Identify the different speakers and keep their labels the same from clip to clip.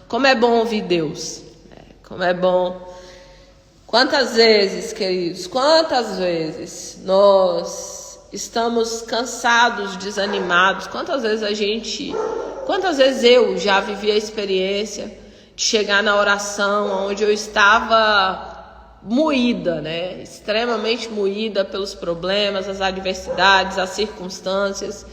Speaker 1: Como é bom ouvir Deus. Como é bom. Quantas vezes, queridos, quantas vezes nós estamos cansados, desanimados. Quantas vezes eu já vivi a experiência de chegar na oração onde eu estava moída, né? Extremamente moída pelos problemas, as adversidades, as circunstâncias.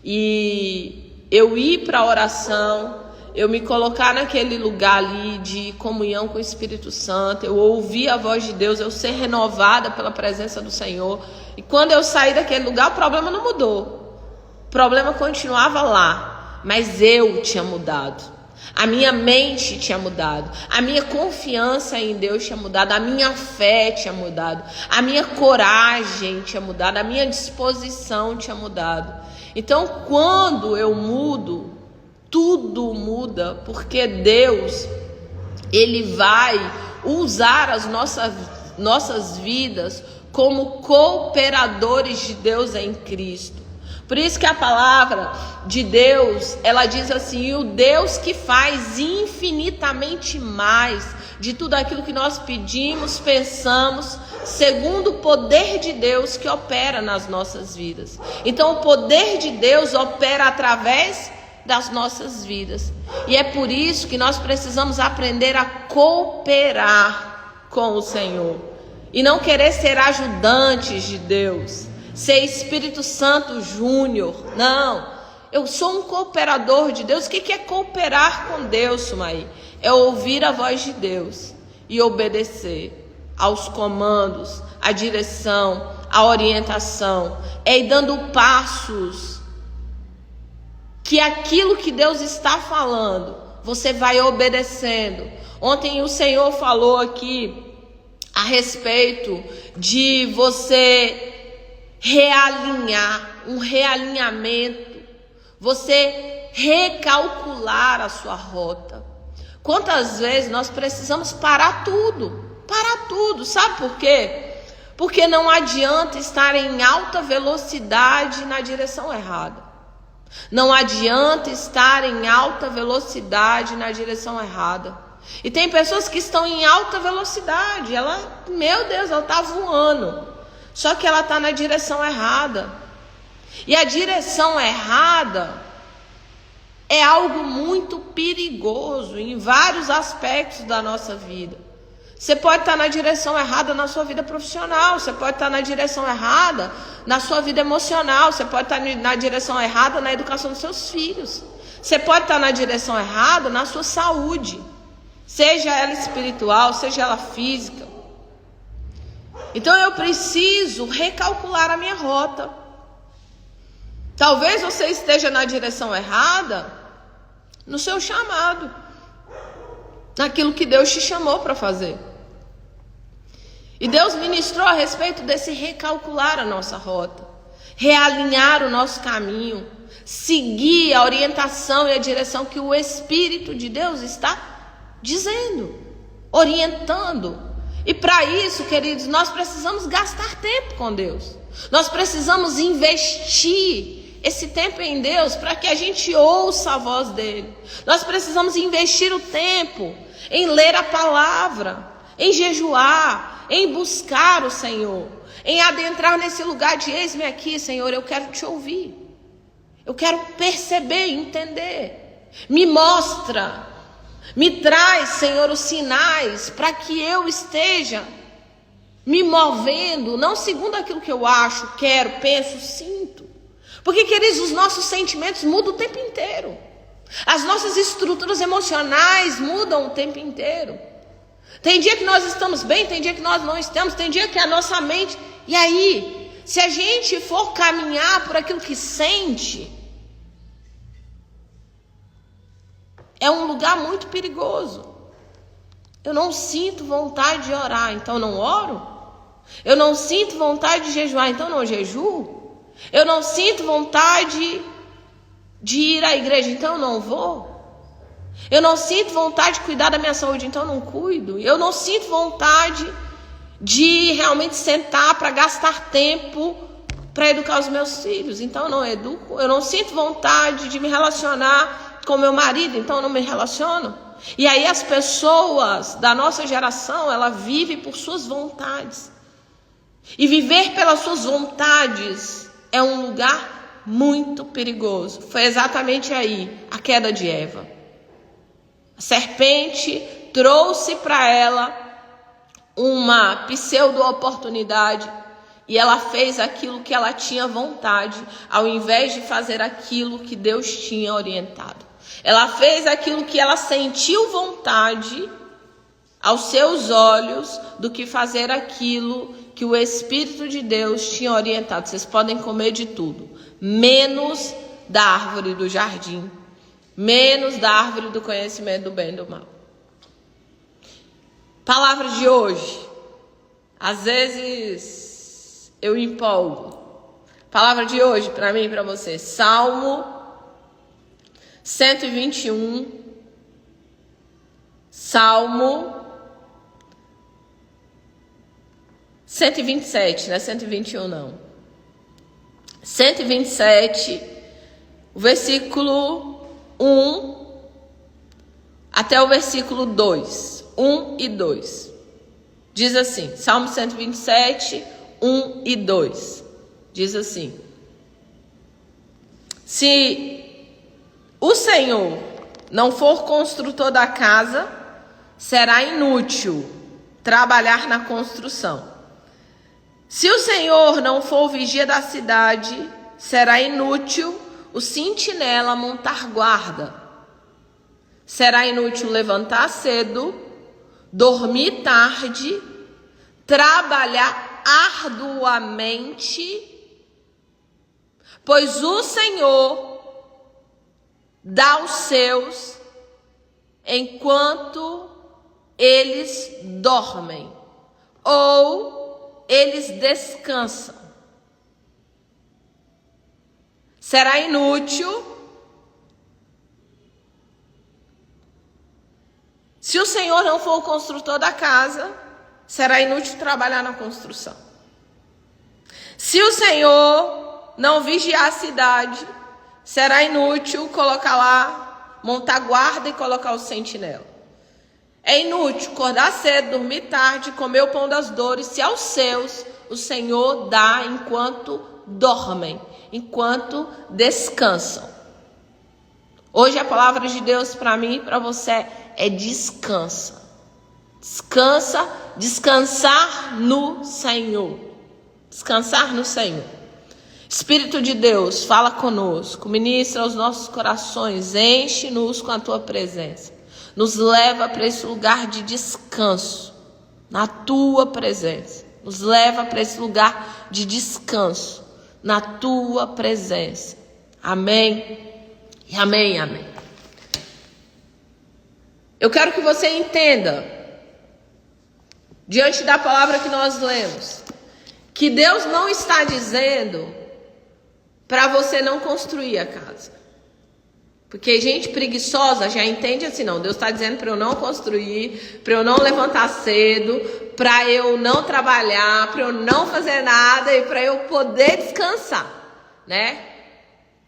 Speaker 1: E eu ir para a oração, eu me colocar naquele lugar ali de comunhão com o Espírito Santo, eu ouvir a voz de Deus, eu ser renovada pela presença do Senhor. E quando eu saí daquele lugar, o problema não mudou. O problema continuava lá, mas eu tinha mudado. A minha mente tinha mudado. A minha confiança em Deus tinha mudado. A minha fé tinha mudado. A minha coragem tinha mudado. A minha disposição tinha mudado. Então, quando eu mudo, tudo muda, porque Deus, Ele vai usar as nossas vidas como cooperadores de Deus em Cristo. Por isso que a palavra de Deus, ela diz assim: o Deus que faz infinitamente mais de tudo aquilo que nós pedimos, pensamos, segundo o poder de Deus que opera nas nossas vidas. Então o poder de Deus opera através das nossas vidas. E é por isso que nós precisamos aprender a cooperar com o Senhor. E não querer ser ajudantes de Deus, ser Espírito Santo Júnior. Não, eu sou um cooperador de Deus. O que é cooperar com Deus, Sumaí? É ouvir a voz de Deus e obedecer aos comandos, à direção, à orientação. É ir dando passos que aquilo que Deus está falando, você vai obedecendo. Ontem o Senhor falou aqui a respeito de você realinhar, um realinhamento, você recalcular a sua rota. Quantas vezes nós precisamos parar tudo, sabe por quê? Porque não adianta estar em alta velocidade na direção errada. Não adianta estar em alta velocidade na direção errada. E tem pessoas que estão em alta velocidade. Meu Deus, ela está voando. Só que ela está na direção errada. E a direção errada é algo muito perigoso em vários aspectos da nossa vida. Você pode estar na direção errada na sua vida profissional, você pode estar na direção errada na sua vida emocional, você pode estar na direção errada na educação dos seus filhos, você pode estar na direção errada na sua saúde, seja ela espiritual, seja ela física. Então eu preciso recalcular a minha rota. Talvez você esteja na direção errada no seu chamado, naquilo que Deus te chamou para fazer. E Deus ministrou a respeito desse recalcular a nossa rota, realinhar o nosso caminho, seguir a orientação e a direção que o Espírito de Deus está dizendo, orientando. E para isso, queridos, nós precisamos gastar tempo com Deus. Nós precisamos investir esse tempo em Deus para que a gente ouça a voz dele. Nós precisamos investir o tempo em ler a palavra, em jejuar, em buscar o Senhor, em adentrar nesse lugar de eis-me aqui, Senhor, eu quero te ouvir. Eu quero perceber, entender. Me mostra, me traz, Senhor, os sinais para que eu esteja me movendo, não segundo aquilo que eu acho, quero, penso, sinto. Porque, queridos, os nossos sentimentos mudam o tempo inteiro. As nossas estruturas emocionais mudam o tempo inteiro. Tem dia que nós estamos bem, tem dia que nós não estamos, tem dia que a nossa mente... E aí, se a gente for caminhar por aquilo que sente, é um lugar muito perigoso. Eu não sinto vontade de orar, então não oro. Eu não sinto vontade de jejuar, então não jejuo. Eu não sinto vontade de ir à igreja, então não vou. Eu não sinto vontade de cuidar da minha saúde, então não cuido. Eu não sinto vontade de realmente sentar para gastar tempo para educar os meus filhos, então não educo. Eu não sinto vontade de me relacionar com meu marido, então eu não me relaciono. E aí as pessoas da nossa geração, ela vive por suas vontades. E viver pelas suas vontades é um lugar muito perigoso. Foi exatamente aí a queda de Eva. A serpente trouxe para ela uma pseudo-oportunidade e ela fez aquilo que ela tinha vontade, ao invés de fazer aquilo que Deus tinha orientado. Ela fez aquilo que ela sentiu vontade aos seus olhos do que fazer aquilo que o Espírito de Deus tinha orientado. Vocês podem comer de tudo, menos da árvore do jardim, menos da árvore do conhecimento do bem e do mal. Palavra de hoje. Às vezes eu empolgo. Palavra de hoje para mim e para você. Salmo 121. Salmo 127, não é 121 não. 127, o versículo 1 até o versículo 2. 1 e 2. Diz assim, Salmo 127, 1 e 2. Diz assim: se o Senhor não for construtor da casa, será inútil trabalhar na construção. Se o Senhor não for o vigia da cidade, será inútil o sentinela montar guarda. Será inútil levantar cedo, dormir tarde, trabalhar arduamente, pois o Senhor dá os seus enquanto eles dormem, ou eles descansam. Será inútil se o Senhor não for o construtor da casa, será inútil trabalhar na construção. Se o Senhor não vigiar a cidade, será inútil colocar lá, montar guarda e colocar o sentinela. É inútil acordar cedo, dormir tarde, comer o pão das dores, se aos seus o Senhor dá enquanto dormem, enquanto descansam. Hoje a palavra de Deus para mim e para você é descansa. Descansa, descansar no Senhor. Descansar no Senhor. Espírito de Deus, fala conosco, ministra aos nossos corações, enche-nos com a tua presença. Nos leva para esse lugar de descanso, na tua presença. Nos leva para esse lugar de descanso, na tua presença. Amém. E amém, amém. Eu quero que você entenda, diante da palavra que nós lemos, que Deus não está dizendo para você não construir a casa. Porque gente preguiçosa já entende assim, não, Deus está dizendo para eu não construir, para eu não levantar cedo, para eu não trabalhar, para eu não fazer nada e para eu poder descansar, né?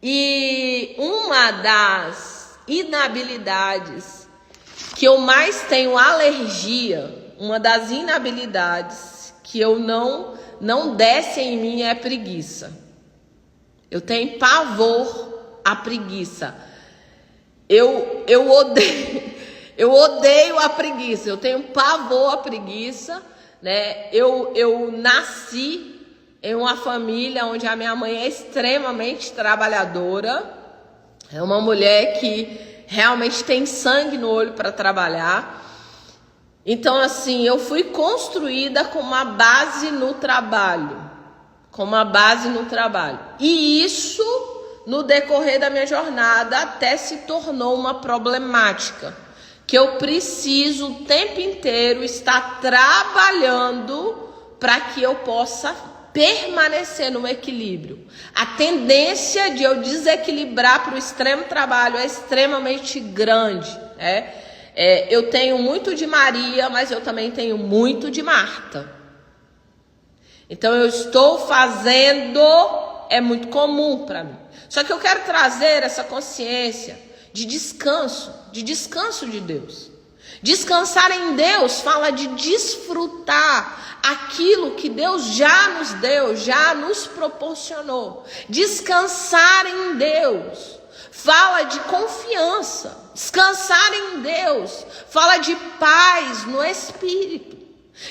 Speaker 1: E uma das inabilidades que eu mais tenho alergia, uma das inabilidades que eu não desce em mim é a preguiça. Eu tenho pavor à preguiça. Eu odeio a preguiça, eu tenho pavor à preguiça, né? Eu nasci em uma família onde a minha mãe é extremamente trabalhadora, é uma mulher que realmente tem sangue no olho para trabalhar. Então, assim, eu fui construída com uma base no trabalho, E isso, no decorrer da minha jornada, até se tornou uma problemática, que eu preciso o tempo inteiro estar trabalhando para que eu possa permanecer no equilíbrio. A tendência de eu desequilibrar para o extremo trabalho é extremamente grande, né? Eu tenho muito de Maria, mas eu também tenho muito de Marta. Então eu estou fazendo, é muito comum para mim. Só que eu quero trazer essa consciência de descanso de Deus. Descansar em Deus fala de desfrutar aquilo que Deus já nos deu, já nos proporcionou. Descansar em Deus fala de confiança. Descansar em Deus fala de paz no espírito.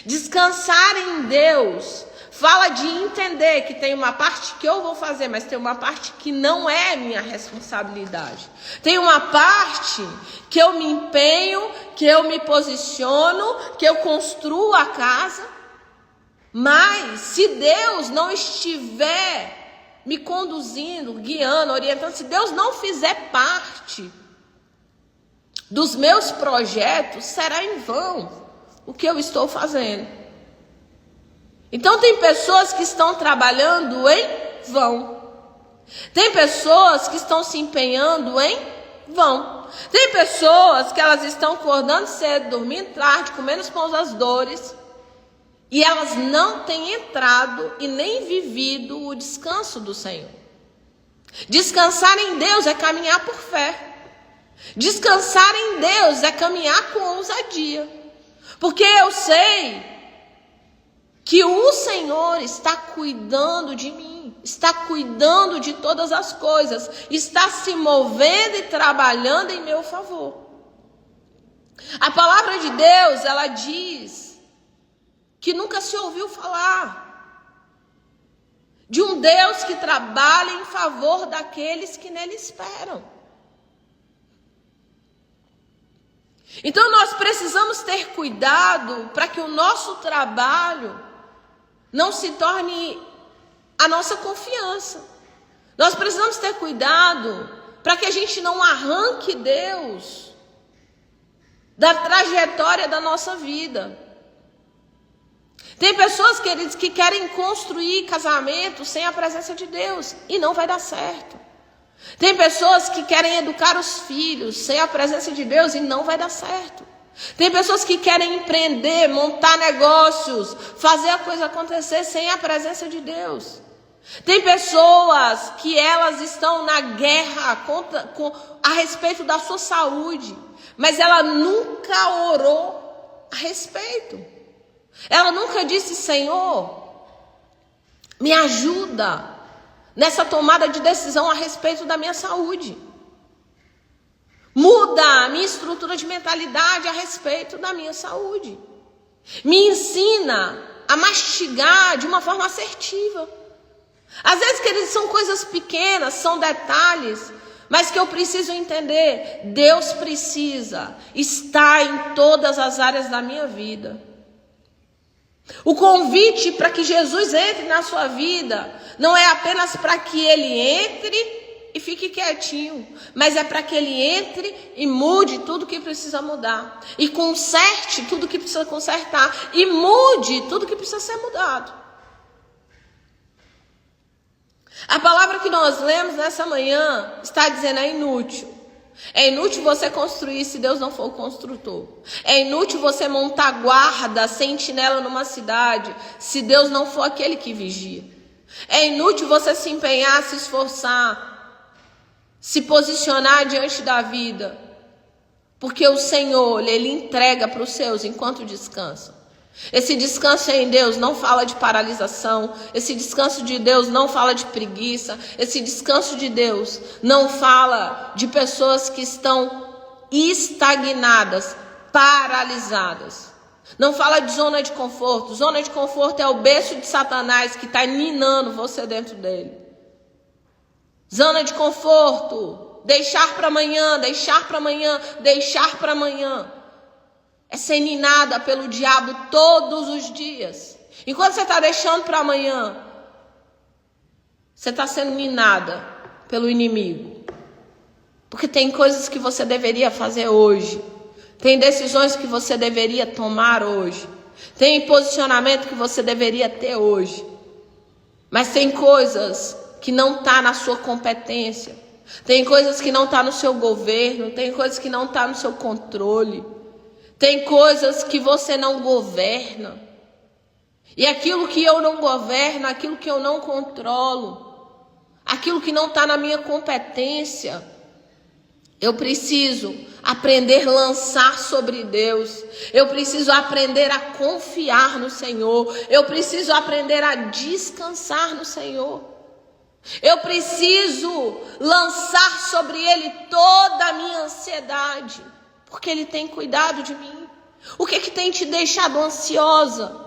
Speaker 1: Descansar em Deus fala de entender que tem uma parte que eu vou fazer, mas tem uma parte que não é minha responsabilidade. Tem uma parte que eu me empenho, que eu me posiciono, que eu construo a casa. Mas se Deus não estiver me conduzindo, guiando, orientando, se Deus não fizer parte dos meus projetos, será em vão o que eu estou fazendo. Então tem pessoas que estão trabalhando em vão. Tem pessoas que estão se empenhando em vão. Tem pessoas que elas estão acordando cedo, dormindo tarde, comendo os pães das dores, e elas não têm entrado e nem vivido o descanso do Senhor. Descansar em Deus é caminhar por fé. Descansar em Deus é caminhar com ousadia. Porque eu sei que o Senhor está cuidando de mim, está cuidando de todas as coisas, está se movendo e trabalhando em meu favor. A palavra de Deus, ela diz que nunca se ouviu falar de um Deus que trabalha em favor daqueles que nele esperam. Então nós precisamos ter cuidado para que o nosso trabalho não se torne a nossa confiança. Nós precisamos ter cuidado para que a gente não arranque Deus da trajetória da nossa vida. Tem pessoas, queridos, que querem construir casamento sem a presença de Deus e não vai dar certo. Tem pessoas que querem educar os filhos sem a presença de Deus e não vai dar certo. Tem pessoas que querem empreender, montar negócios, fazer a coisa acontecer sem a presença de Deus. Tem pessoas que elas estão na guerra a respeito da sua saúde, mas ela nunca orou a respeito. Ela nunca disse: Senhor, me ajuda nessa tomada de decisão a respeito da minha saúde. Muda a minha estrutura de mentalidade a respeito da minha saúde. Me ensina a mastigar de uma forma assertiva. Às vezes, queridos, são coisas pequenas, são detalhes, mas que eu preciso entender. Deus precisa estar em todas as áreas da minha vida. O convite para que Jesus entre na sua vida não é apenas para que ele entre e fique quietinho, mas é para que ele entre e mude tudo que precisa mudar, e conserte tudo que precisa consertar, e mude tudo que precisa ser mudado. A palavra que nós lemos nessa manhã está dizendo: é inútil. É inútil você construir se Deus não for o construtor. É inútil você montar guarda, sentinela numa cidade, se Deus não for aquele que vigia. É inútil você se empenhar, se esforçar, se posicionar diante da vida, porque o Senhor, ele entrega para os seus enquanto descansam. Esse descanso em Deus não fala de paralisação. Esse descanso de Deus não fala de preguiça. Esse descanso de Deus não fala de pessoas que estão estagnadas, paralisadas. Não fala de zona de conforto. Zona de conforto é o berço de Satanás que está minando você dentro dele. Zona de conforto, deixar para amanhã, deixar para amanhã, deixar para amanhã. É ser ninada pelo diabo todos os dias. Enquanto você está deixando para amanhã, você está sendo ninada pelo inimigo. Porque tem coisas que você deveria fazer hoje. Tem decisões que você deveria tomar hoje. Tem posicionamento que você deveria ter hoje. Mas tem coisas que não está na sua competência. Tem coisas que não está no seu governo. Tem coisas que não está no seu controle. Tem coisas que você não governa. E aquilo que eu não governo, aquilo que eu não controlo, aquilo que não está na minha competência, Eu preciso aprender a lançar sobre Deus. Eu preciso aprender a confiar no Senhor. Eu preciso aprender a descansar no Senhor. Eu preciso lançar sobre Ele toda a minha ansiedade, porque Ele tem cuidado de mim. O que tem te deixado ansiosa?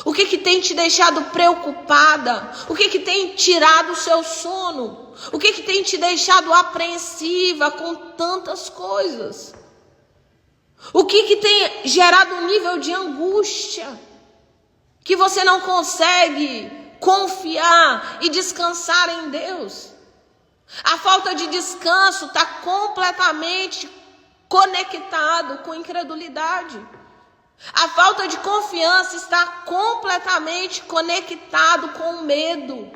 Speaker 1: O que tem te deixado preocupada? O que tem tirado o seu sono? O que tem te deixado apreensiva com tantas coisas? O que tem gerado um nível de angústia que você não consegue confiar e descansar em Deus? A falta de descanso está completamente conectado com incredulidade. A falta de confiança está completamente conectado com o medo.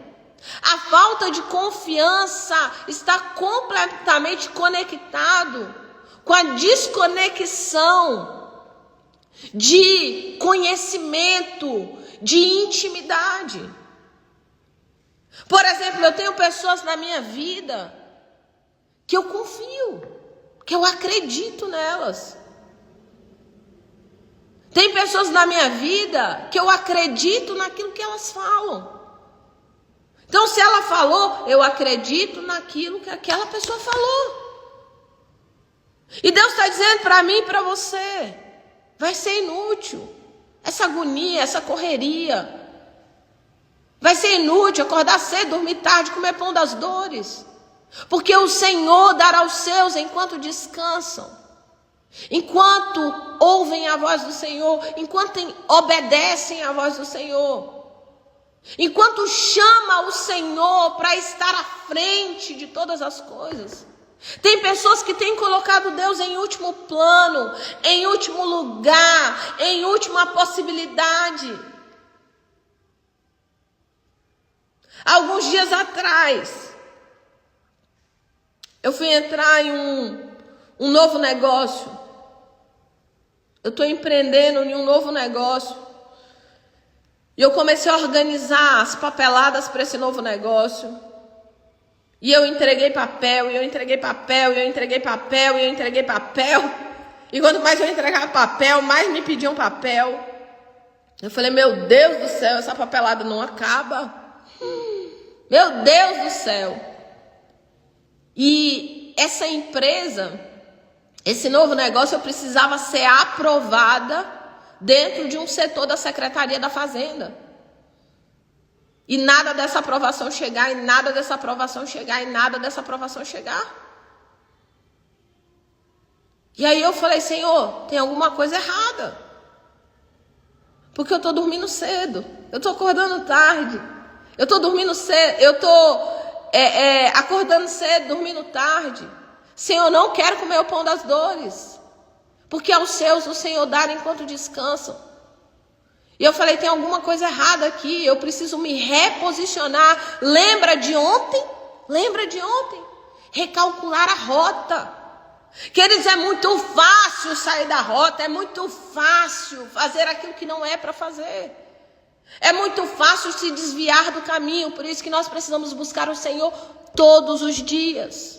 Speaker 1: A falta de confiança está completamente conectado com a desconexão de conhecimento, de intimidade. Por exemplo, eu tenho pessoas na minha vida que eu confio, que eu acredito nelas. Tem pessoas na minha vida que eu acredito naquilo que elas falam. Então, se ela falou, eu acredito naquilo que aquela pessoa falou. E Deus está dizendo para mim e para você, vai ser inútil essa agonia, essa correria. Vai ser inútil acordar cedo, dormir tarde, comer pão das dores. Porque o Senhor dará aos seus enquanto descansam. Enquanto ouvem a voz do Senhor, enquanto obedecem à voz do Senhor, enquanto chama o Senhor para estar à frente de todas as coisas. Tem pessoas que têm colocado Deus em último plano, em último lugar, em última possibilidade. Alguns dias atrás, eu fui entrar em um novo negócio. Eu estou empreendendo em um novo negócio. E eu comecei a organizar as papeladas para esse novo negócio. E eu entreguei papel, e eu entreguei papel, e eu entreguei papel, e eu entreguei papel. E quanto mais eu entregava papel, mais me pediam papel. Eu falei, meu Deus do céu, essa papelada não acaba. Meu Deus do céu. E essa empresa, esse novo negócio, eu precisava ser aprovada dentro de um setor da Secretaria da Fazenda. E nada dessa aprovação chegar, e nada dessa aprovação chegar, e nada dessa aprovação chegar. E aí eu falei, Senhor, tem alguma coisa errada. Porque eu estou dormindo cedo, eu estou acordando tarde, eu estou dormindo cedo, eu estou acordando cedo, dormindo tarde. Senhor, eu não quero comer o pão das dores, porque aos seus o Senhor dá enquanto descansam. E eu falei, tem alguma coisa errada aqui, eu preciso me reposicionar. Lembra de ontem? Recalcular a rota. Queridos, é muito fácil sair da rota, é muito fácil fazer aquilo que não é para fazer. É muito fácil se desviar do caminho, por isso que nós precisamos buscar o Senhor todos os dias.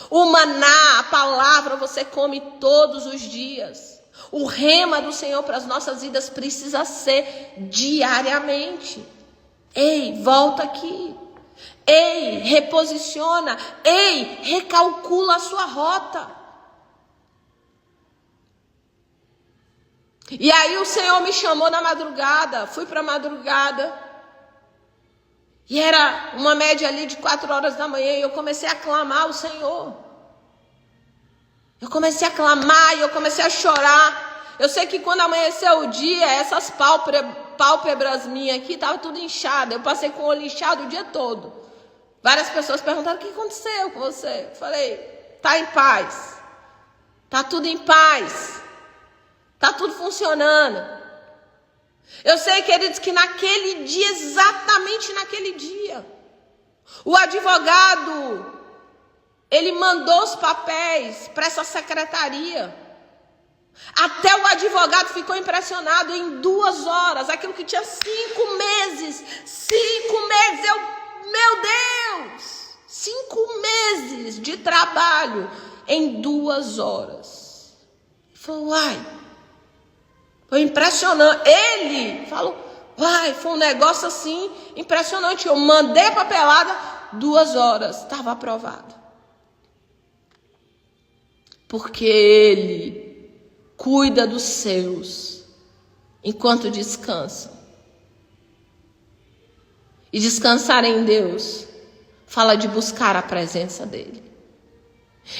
Speaker 1: O maná, a palavra, você come todos os dias. O rema do Senhor para as nossas vidas precisa ser diariamente. Ei, volta aqui. Ei, reposiciona. Ei, recalcula a sua rota. E aí o Senhor me chamou na madrugada. Fui para a madrugada. E era uma média ali de 4 horas da manhã. E eu comecei a clamar ao Senhor. Eu comecei a clamar e eu comecei a chorar. Eu sei que quando amanheceu o dia, essas pálpebras minhas aqui estavam tudo inchadas. Eu passei com o olho inchado o dia todo. Várias pessoas perguntaram, o que aconteceu com você? Eu falei, tá em paz. Tá tudo em paz. Tá tudo funcionando. Eu sei, queridos, que naquele dia, exatamente naquele dia, o advogado, ele mandou os papéis para essa secretaria. Até o advogado ficou impressionado. Em 2 horas, aquilo que tinha 5 meses. 5 meses, meu Deus! 5 meses de trabalho em 2 horas. Ele falou, uai, foi impressionante. Ele falou, uai, foi um negócio assim impressionante. Eu mandei a papelada, 2 horas, estava aprovado. Porque ele cuida dos seus enquanto descansa. E descansar em Deus fala de buscar a presença dele.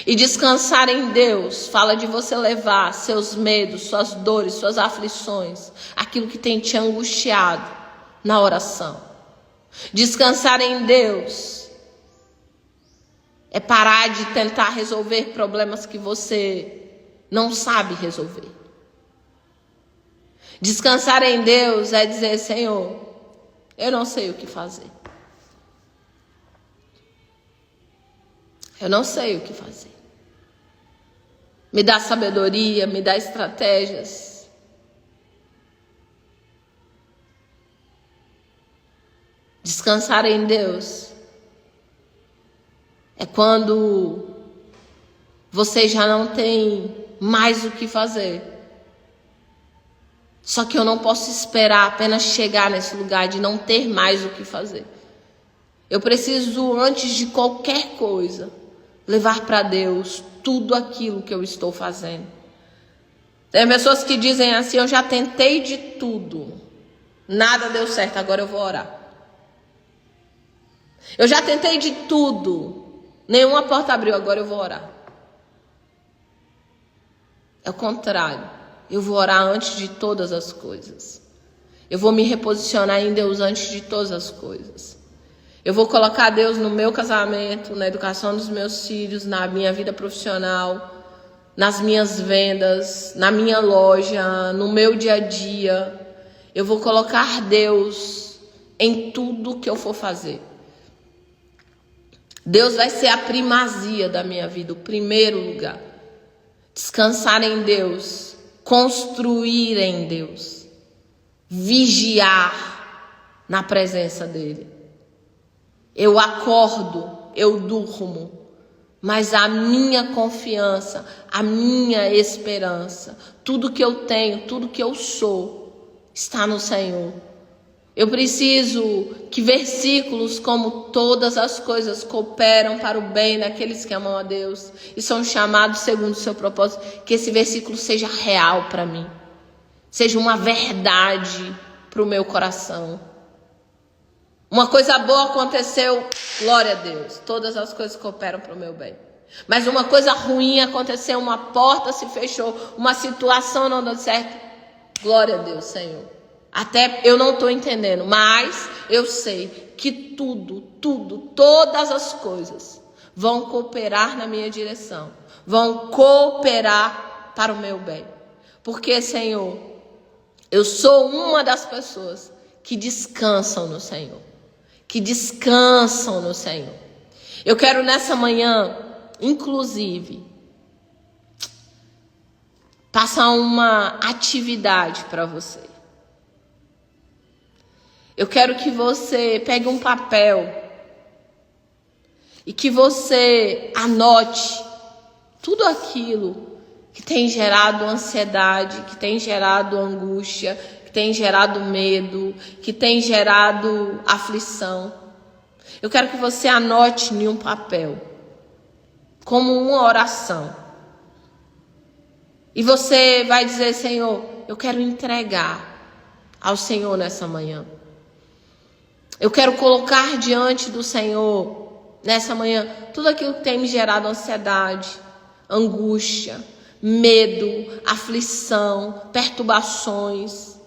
Speaker 1: E descansar em Deus fala de você levar seus medos, suas dores, suas aflições, aquilo que tem te angustiado na oração. Descansar em Deus é parar de tentar resolver problemas que você não sabe resolver. Descansar em Deus é dizer, Senhor, eu não sei o que fazer. Eu não sei o que fazer. Me dá sabedoria, me dá estratégias. Descansar em Deus é quando você já não tem mais o que fazer. Só que eu não posso esperar apenas chegar nesse lugar de não ter mais o que fazer. Eu preciso, antes de qualquer coisa, levar para Deus tudo aquilo que eu estou fazendo. Tem pessoas que dizem assim, eu já tentei de tudo, nada deu certo, agora eu vou orar. Eu já tentei de tudo, nenhuma porta abriu, agora eu vou orar. É o contrário, eu vou orar antes de todas as coisas. Eu vou me reposicionar em Deus antes de todas as coisas. Eu vou colocar Deus no meu casamento, na educação dos meus filhos, na minha vida profissional, nas minhas vendas, na minha loja, no meu dia a dia. Eu vou colocar Deus em tudo que eu for fazer. Deus vai ser a primazia da minha vida, o primeiro lugar. Descansar em Deus, construir em Deus, vigiar na presença dEle. Eu acordo, eu durmo, mas a minha confiança, a minha esperança, tudo que eu tenho, tudo que eu sou, está no Senhor. Eu preciso que versículos como todas as coisas cooperam para o bem daqueles que amam a Deus e são chamados segundo o seu propósito, que esse versículo seja real para mim, seja uma verdade para o meu coração. Uma coisa boa aconteceu, glória a Deus, todas as coisas cooperam para o meu bem. Mas uma coisa ruim aconteceu, uma porta se fechou, uma situação não deu certo, glória a Deus, Senhor. Até eu não estou entendendo, mas eu sei que todas as coisas vão cooperar na minha direção, vão cooperar para o meu bem. Porque, Senhor, eu sou uma das pessoas que descansam no Senhor. Que descansam no Senhor. Eu quero nessa manhã, inclusive, passar uma atividade para você. Eu quero que você pegue um papel e que você anote tudo aquilo que tem gerado ansiedade, que tem gerado angústia, que tem gerado medo, que tem gerado aflição. Eu quero que você anote em um papel, como uma oração. E você vai dizer, Senhor, eu quero entregar ao Senhor nessa manhã. Eu quero colocar diante do Senhor nessa manhã tudo aquilo que tem me gerado ansiedade, angústia, medo, aflição, perturbações.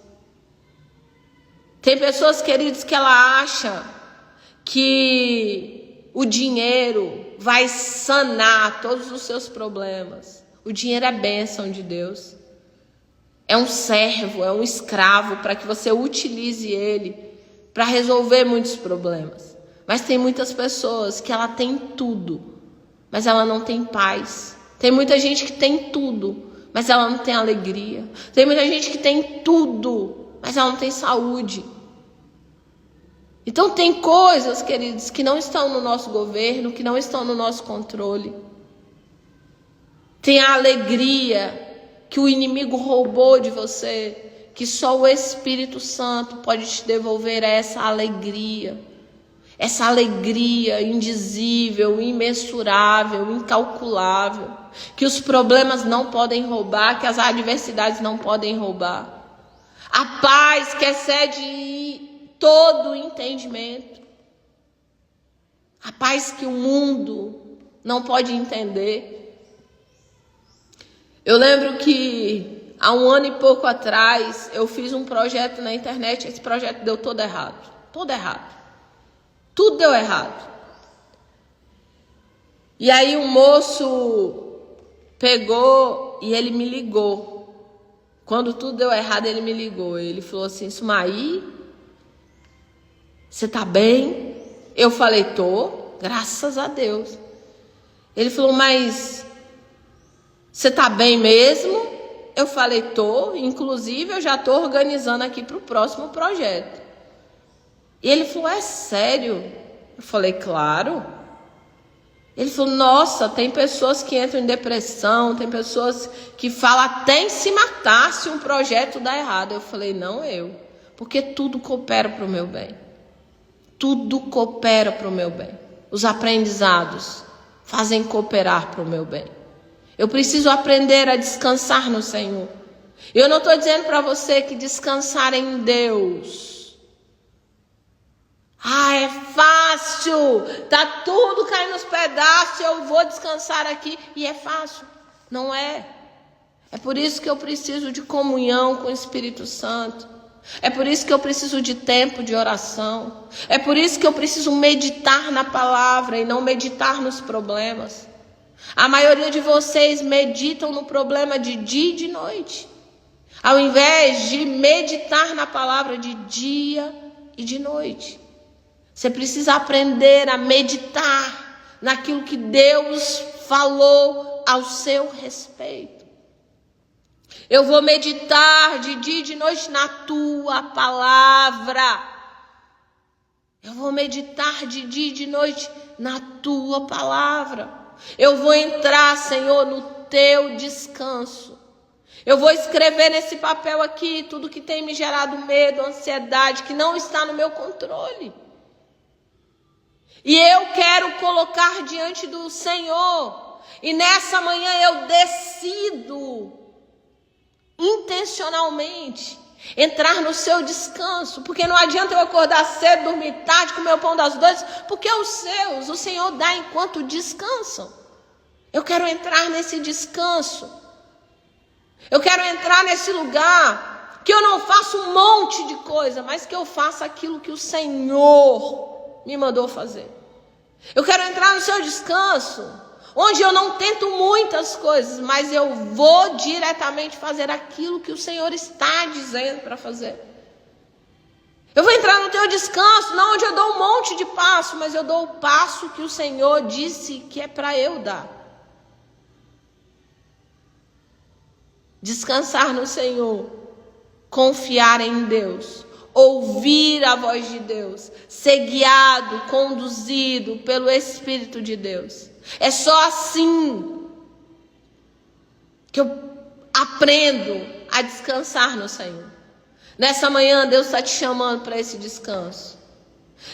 Speaker 1: Tem pessoas, queridos, que ela acha que o dinheiro vai sanar todos os seus problemas. O dinheiro é bênção de Deus. É um servo, é um escravo para que você utilize ele para resolver muitos problemas. Mas tem muitas pessoas que ela tem tudo, mas ela não tem paz. Tem muita gente que tem tudo, mas ela não tem alegria. Tem muita gente que tem tudo, mas ela não tem saúde. Então tem coisas, queridos, que não estão no nosso governo, que não estão no nosso controle. Tem a alegria que o inimigo roubou de você, que só o Espírito Santo pode te devolver essa alegria indizível, imensurável, incalculável, que os problemas não podem roubar, que as adversidades não podem roubar. A paz que excede todo o entendimento. A paz que o mundo não pode entender. Eu lembro que há 1 ano e pouco atrás eu fiz um projeto na internet. Esse projeto deu todo errado. Todo errado. Tudo deu errado. E aí o moço pegou e ele me ligou. Quando tudo deu errado, ele me ligou. Ele falou assim: Sumaí, você tá bem? Eu falei: tô, graças a Deus. Ele falou: mas você tá bem mesmo? Eu falei: tô, inclusive eu já tô organizando aqui para o próximo projeto. E ele falou: é sério? Eu falei: claro. Ele falou: nossa, tem pessoas que entram em depressão, tem pessoas que falam até em se matar se um projeto dá errado. Eu falei: não eu, porque tudo coopera para o meu bem. Tudo coopera para o meu bem. Os aprendizados fazem cooperar para o meu bem. Eu preciso aprender a descansar no Senhor. Eu não estou dizendo para você que descansar em Deus... é fácil, tá tudo caindo nos pedaços, eu vou descansar aqui. E é fácil, não é. É por isso que eu preciso de comunhão com o Espírito Santo. É por isso que eu preciso de tempo de oração. É por isso que eu preciso meditar na palavra e não meditar nos problemas. A maioria de vocês meditam no problema de dia e de noite, ao invés de meditar na palavra de dia e de noite. Você precisa aprender a meditar naquilo que Deus falou ao seu respeito. Eu vou meditar de dia e de noite na tua palavra. Eu vou meditar de dia e de noite na tua palavra. Eu vou entrar, Senhor, no teu descanso. Eu vou escrever nesse papel aqui tudo que tem me gerado medo, ansiedade, que não está no meu controle. E eu quero colocar diante do Senhor. E nessa manhã eu decido intencionalmente entrar no seu descanso. Porque não adianta eu acordar cedo, dormir tarde, comer o pão das dores. Porque os seus, o Senhor dá enquanto descansam. Eu quero entrar nesse descanso. Eu quero entrar nesse lugar que eu não faço um monte de coisa, mas que eu faça aquilo que o Senhor me mandou fazer. Eu quero entrar no seu descanso, onde eu não tento muitas coisas, mas eu vou diretamente fazer aquilo que o Senhor está dizendo para fazer. Eu vou entrar no teu descanso, não onde eu dou um monte de passo, mas eu dou o passo que o Senhor disse que é para eu dar. Descansar no Senhor, confiar em Deus, ouvir a voz de Deus, ser guiado, conduzido pelo Espírito de Deus. É só assim que eu aprendo a descansar no Senhor. Nessa manhã Deus está te chamando para esse descanso.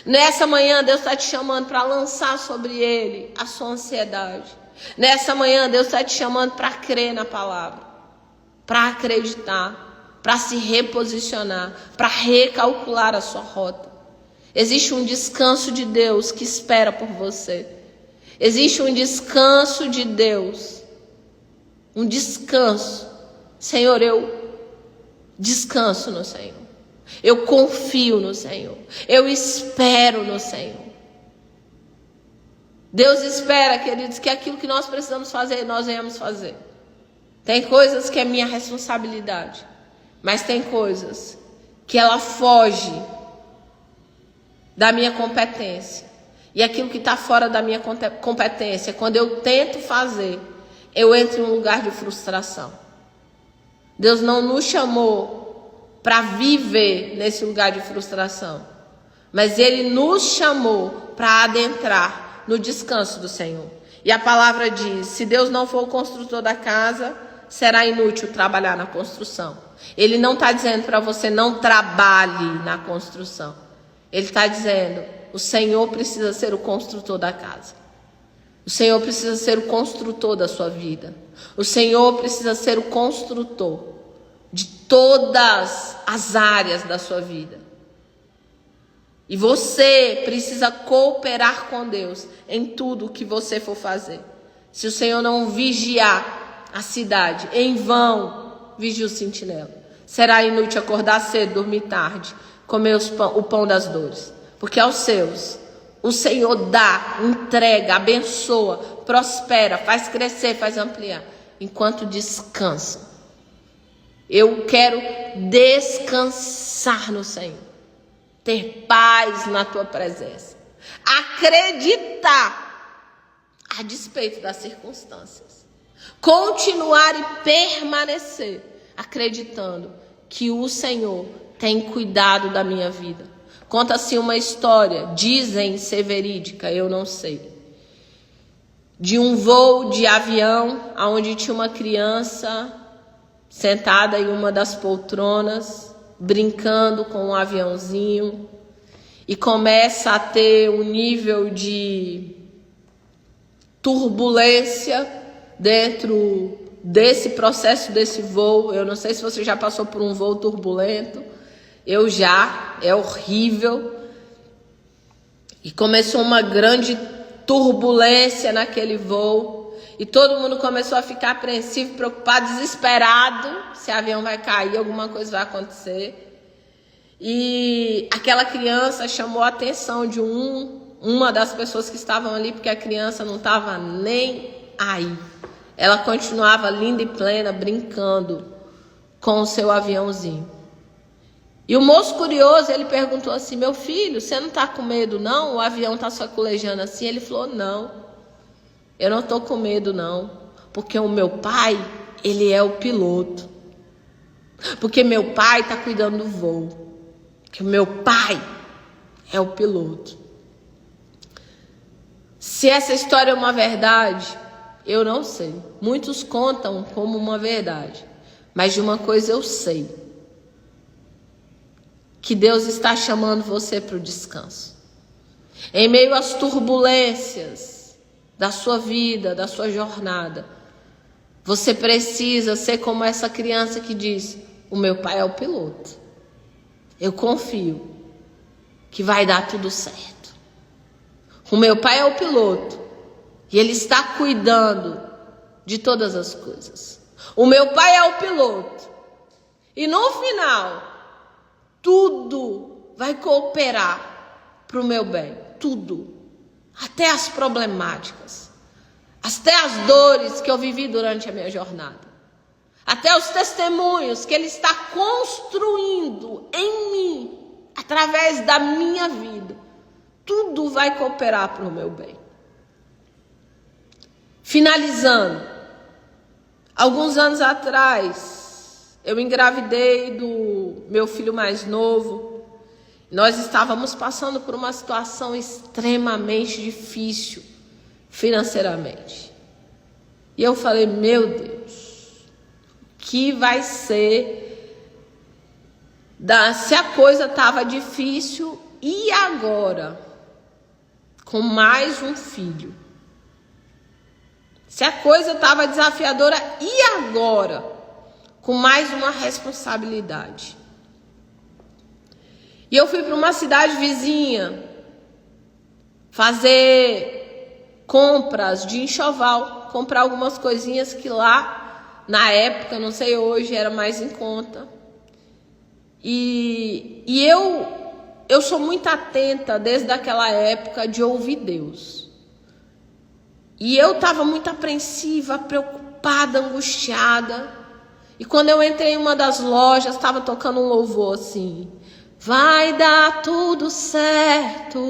Speaker 1: Nessa manhã Deus está te chamando para lançar sobre Ele a sua ansiedade. Nessa manhã Deus está te chamando para crer na palavra, para acreditar, para se reposicionar, para recalcular a sua rota. Existe um descanso de Deus que espera por você. Existe um descanso de Deus. Um descanso. Senhor, eu descanso no Senhor. Eu confio no Senhor. Eu espero no Senhor. Deus espera, queridos, que aquilo que nós precisamos fazer, nós venhamos fazer. Tem coisas que é minha responsabilidade. Mas tem coisas que ela foge da minha competência. E aquilo que está fora da minha competência, quando eu tento fazer, eu entro em um lugar de frustração. Deus não nos chamou para viver nesse lugar de frustração. Mas Ele nos chamou para adentrar no descanso do Senhor. E a palavra diz: se Deus não for o construtor da casa, será inútil trabalhar na construção. Ele não está dizendo para você não trabalhe na construção. Ele está dizendo: o Senhor precisa ser o construtor da casa. O Senhor precisa ser o construtor da sua vida. O Senhor precisa ser o construtor de todas as áreas da sua vida. E você precisa cooperar com Deus em tudo que você for fazer. Se o Senhor não vigiar a cidade, em vão vigia o sentinela. Será inútil acordar cedo, dormir tarde, comer o pão das dores. Porque aos seus, o Senhor dá, entrega, abençoa, prospera, faz crescer, faz ampliar, enquanto descansam. Eu quero descansar no Senhor, ter paz na tua presença, acreditar a despeito das circunstâncias, continuar e permanecer acreditando que o Senhor tem cuidado da minha vida. Conta-se uma história, dizem ser verídica, eu não sei, de um voo de avião onde tinha uma criança sentada em uma das poltronas, brincando com um aviãozinho, e começa a ter um nível de turbulência dentro desse processo, desse voo. Eu não sei se você já passou por um voo turbulento, eu já, é horrível. E começou uma grande turbulência naquele voo, e todo mundo começou a ficar apreensivo, preocupado, desesperado, se o avião vai cair, alguma coisa vai acontecer. E aquela criança chamou a atenção de uma das pessoas que estavam ali, porque a criança não estava nem aí. Ela continuava linda e plena, brincando com o seu aviãozinho. E o moço curioso, ele perguntou assim: meu filho, você não está com medo não? O avião está sacolejando assim? Ele falou: não, eu não estou com medo não, porque o meu pai, ele é o piloto. Porque meu pai está cuidando do voo. Que o meu pai é o piloto. Se essa história é uma verdade, eu não sei. Muitos contam como uma verdade. Mas de uma coisa eu sei: que Deus está chamando você para o descanso. Em meio às turbulências da sua vida, da sua jornada, você precisa ser como essa criança que diz: o meu pai é o piloto. Eu confio que vai dar tudo certo. O meu pai é o piloto e ele está cuidando de todas as coisas. O meu pai é o piloto e no final tudo vai cooperar para o meu bem. Tudo. Até as problemáticas. Até as dores que eu vivi durante a minha jornada. Até os testemunhos que Ele está construindo em mim, através da minha vida. Tudo vai cooperar para o meu bem. Finalizando. Alguns anos atrás, eu engravidei do meu filho mais novo. Nós estávamos passando por uma situação extremamente difícil financeiramente. E eu falei: meu Deus, que vai ser se a coisa estava difícil, e agora com mais um filho? Se a coisa estava desafiadora, e agora com mais uma responsabilidade? E eu fui para uma cidade vizinha fazer compras de enxoval, comprar algumas coisinhas que lá, na época, não sei hoje, era mais em conta. E eu sou muito atenta desde aquela época de ouvir Deus. E eu estava muito apreensiva, preocupada, angustiada. E quando eu entrei em uma das lojas, estava tocando um louvor assim: vai dar tudo certo,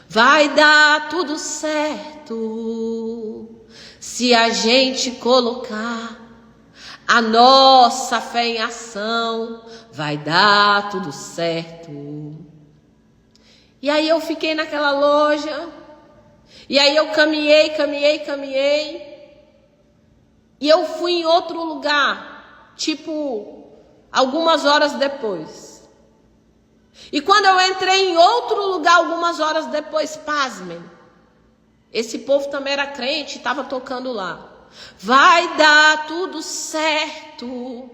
Speaker 1: vai dar tudo certo, se a gente colocar a nossa fé em ação, vai dar tudo certo. E aí eu fiquei naquela loja, E aí eu caminhei. E eu fui em outro lugar, tipo, algumas horas depois. E quando eu entrei em outro lugar, algumas horas depois, pasmem, esse povo também era crente, estava tocando lá. Vai dar tudo certo.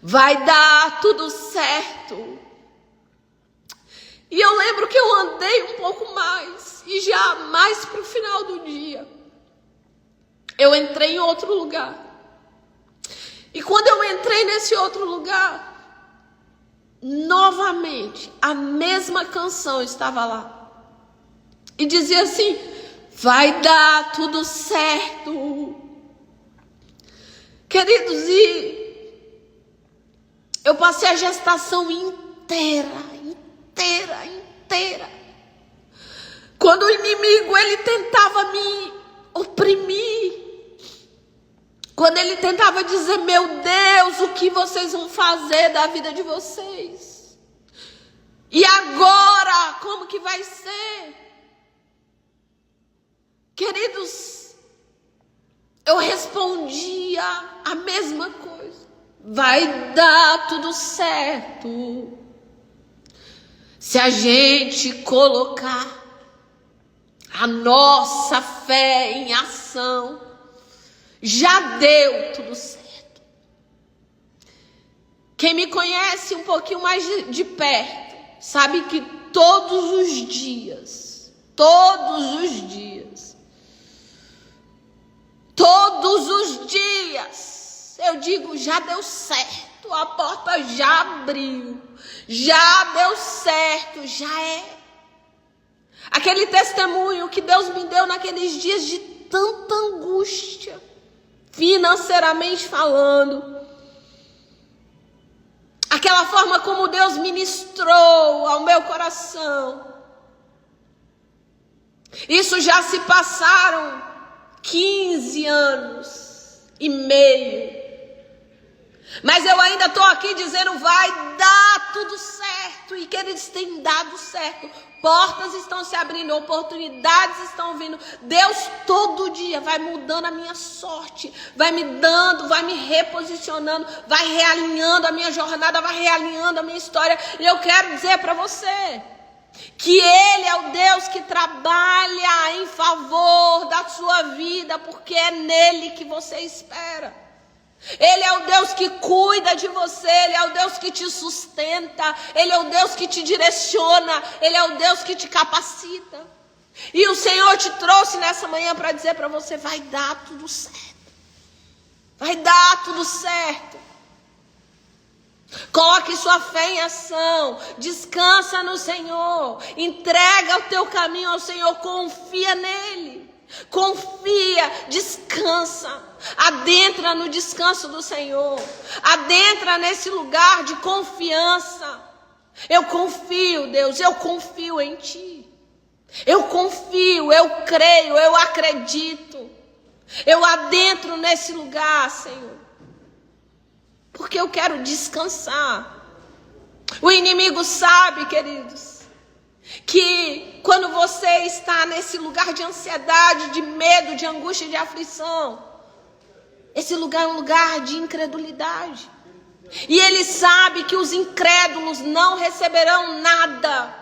Speaker 1: Vai dar tudo certo. E eu lembro que eu andei um pouco mais. E já mais para o final do dia, eu entrei em outro lugar. E quando eu entrei nesse outro lugar, novamente, a mesma canção estava lá. E dizia assim: vai dar tudo certo. Queridos, e eu passei a gestação inteira. Quando o inimigo, ele tentava me oprimir. Quando ele tentava dizer: meu Deus, o que vocês vão fazer da vida de vocês? E agora, como que vai ser? Queridos, eu respondia a mesma coisa. Vai dar tudo certo. Se a gente colocar a nossa fé em ação, já deu tudo certo. Quem me conhece um pouquinho mais de perto, sabe que todos os dias, eu digo: já deu certo, a porta já abriu, já deu certo, já é. Aquele testemunho que Deus me deu naqueles dias de tanta angústia, financeiramente falando, aquela forma como Deus ministrou ao meu coração, isso já se passaram 15 anos e meio. Mas eu ainda estou aqui dizendo: vai dar tudo certo. E que eles têm dado certo. Portas estão se abrindo, oportunidades estão vindo. Deus todo dia vai mudando a minha sorte, vai me dando, vai me reposicionando, vai realinhando a minha jornada, vai realinhando a minha história. E eu quero dizer para você que Ele é o Deus que trabalha em favor da sua vida, porque é nele que você espera. Ele é o Deus que cuida de você, Ele é o Deus que te sustenta, Ele é o Deus que te direciona, Ele é o Deus que te capacita. E o Senhor te trouxe nessa manhã para dizer para você: vai dar tudo certo. Vai dar tudo certo. Coloque sua fé em ação, descansa no Senhor, entrega o teu caminho ao Senhor, confia nele. Confia, descansa, adentra no descanso do Senhor, adentra nesse lugar de confiança. Eu confio, Deus, eu confio em Ti. Eu confio, eu creio, eu acredito. Eu adentro nesse lugar, Senhor, porque eu quero descansar. O inimigo sabe, queridos, que quando você está nesse lugar de ansiedade, de medo, de angústia, de aflição, esse lugar é um lugar de incredulidade. E ele sabe que os incrédulos não receberão nada.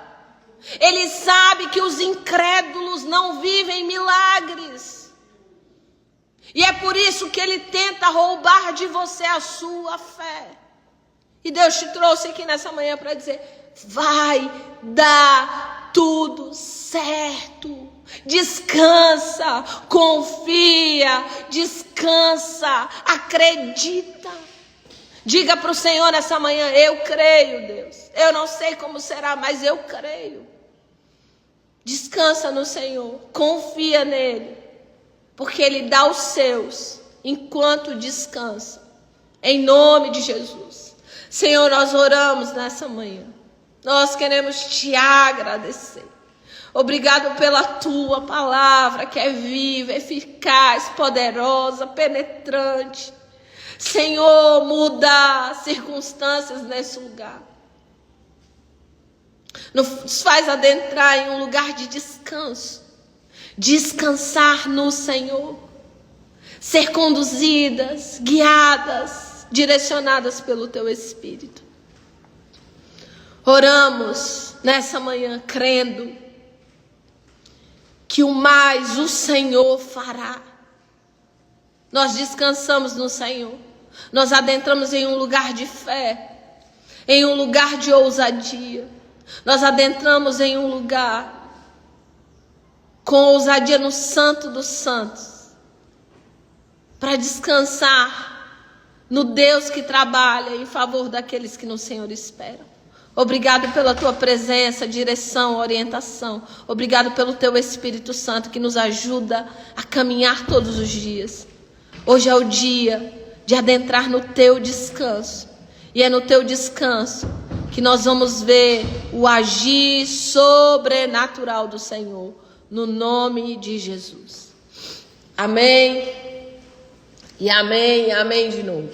Speaker 1: Ele sabe que os incrédulos não vivem milagres. E é por isso que ele tenta roubar de você a sua fé. E Deus te trouxe aqui nessa manhã para dizer: vai dar tudo certo. Descansa, confia, descansa, acredita. Diga para o Senhor nessa manhã: eu creio, Deus. Eu não sei como será, mas eu creio. Descansa no Senhor, confia nele, porque Ele dá os seus enquanto descansa. Em nome de Jesus. Senhor, nós oramos nessa manhã. Nós queremos Te agradecer. Obrigado pela Tua palavra, que é viva, eficaz, poderosa, penetrante. Senhor, muda as circunstâncias nesse lugar. Nos faz adentrar em um lugar de descanso. Descansar no Senhor. Ser conduzidas, guiadas, direcionadas pelo Teu Espírito. Oramos nessa manhã crendo que o mais o Senhor fará. Nós descansamos no Senhor. Nós adentramos em um lugar de fé, em um lugar de ousadia. Nós adentramos em um lugar com ousadia no Santo dos Santos, para descansar no Deus que trabalha em favor daqueles que no Senhor esperam. Obrigado pela Tua presença, direção, orientação. Obrigado pelo Teu Espírito Santo que nos ajuda a caminhar todos os dias. Hoje é o dia de adentrar no Teu descanso. E é no Teu descanso que nós vamos ver o agir sobrenatural do Senhor. No nome de Jesus. Amém. E amém de novo.